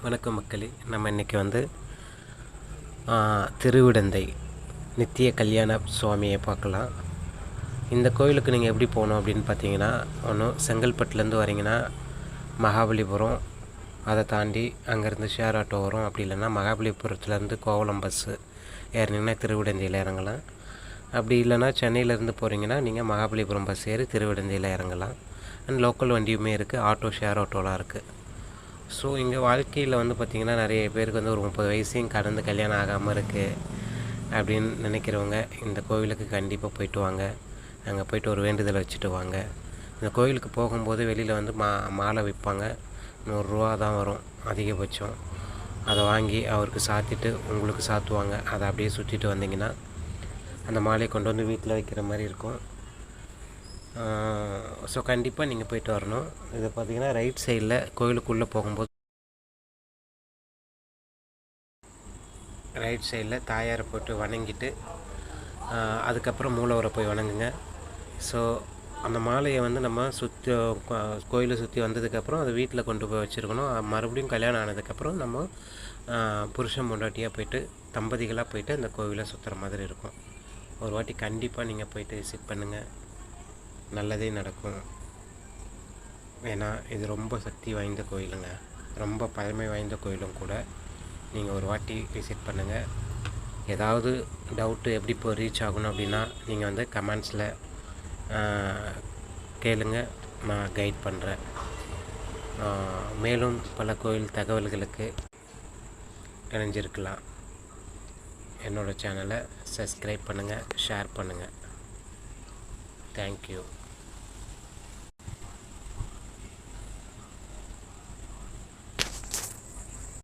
வணக்கம் மக்களே. நம்ம இன்றைக்கி வந்து திருவிடந்தை நித்திய கல்யாண சுவாமியை பார்க்கலாம். இந்த கோயிலுக்கு நீங்கள் எப்படி போகணும் அப்படின்னு பார்த்தீங்கன்னா, ஒன்று செங்கல்பட்டுலேருந்து வரீங்கன்னா மகாபலிபுரம், அதை தாண்டி அங்கேருந்து ஷேர் ஆட்டோ வரும். அப்படி இல்லைன்னா மகாபலிபுரத்துலேருந்து கோவளம் பஸ்ஸு ஏறினீங்கன்னா திருவிடந்தையில் இறங்கலாம். அப்படி இல்லைன்னா சென்னையிலேருந்து போகிறீங்கன்னா நீங்கள் மகாபலிபுரம் பஸ் ஏறி திருவிடந்தையில் இறங்கலாம். அண்ட் லோக்கல் வண்டியுமே இருக்குது, ஆட்டோ ஷேர் ஆட்டோலாம் இருக்குது. ஸோ இங்கே வாழ்க்கையில் வந்து பார்த்திங்கன்னா நிறைய பேருக்கு வந்து ஒரு 30 வயசையும் கடந்து கல்யாணம் ஆகாமல் இருக்குது அப்படின்னு நினைக்கிறவங்க இந்த கோவிலுக்கு கண்டிப்பாக போயிட்டு வாங்க. அங்கே போய்ட்டு ஒரு வேண்டுதலை வச்சுட்டு வாங்க. இந்த கோவிலுக்கு போகும்போது வெளியில் வந்து மாலை விற்பாங்க. 100 ரூபா தான் வரும் அதிகபட்சம். அதை வாங்கி அவருக்கு சாத்திட்டு உங்களுக்கு சாத்துவாங்க. அதை அப்படியே சுற்றிட்டு வந்தீங்கன்னா அந்த மாலையை கொண்டு வந்து வீட்டில் வைக்கிற மாதிரி இருக்கும். ஸோ கண்டிப்பாக நீங்கள் போய்ட்டு வரணும். இதை பார்த்திங்கன்னா ரைட் சைடில் கோயிலுக்குள்ளே போகும்போது ரைட் சைடில் தாயாரை போட்டு வணங்கிட்டு அதுக்கப்புறம் மூலவரை போய் வணங்குங்க. ஸோ அந்த மாலையை வந்து நம்ம சுற்றி கோயிலை சுற்றி வந்ததுக்கப்புறம் அதை வீட்டில் கொண்டு போய் வச்சுருக்கணும். மறுபடியும் கல்யாணம் ஆனதுக்கப்புறம் நம்ம புருஷன் பொண்டாட்டியாக போய்ட்டு தம்பதிகளாக போய்ட்டு அந்த கோவிலை சுற்றுற மாதிரி இருக்கும். ஒரு வாட்டி கண்டிப்பாக நீங்கள் போய்ட்டு விசிட் பண்ணுங்கள். நல்லதே நடக்கும். ஏன்னா இது ரொம்ப சக்தி வாய்ந்த கோயிலுங்க, ரொம்ப பழமை வாய்ந்த கோயிலும் கூட. நீங்கள் ஒரு வாட்டி விசிட் பண்ணுங்கள். ஏதாவது டவுட்டு எப்படி இப்போ ரீச் ஆகணும் அப்படின்னா நீங்கள் வந்து கமெண்ட்ஸில் கேளுங்க, நான் கைட் பண்ணுறேன். மேலும் பல கோயில் தகவல்களுக்கு இணைஞ்சிருக்கலாம். என்னோடய சேனலை சப்ஸ்கிரைப் பண்ணுங்கள், ஷேர் பண்ணுங்கள். தேங்க்யூ.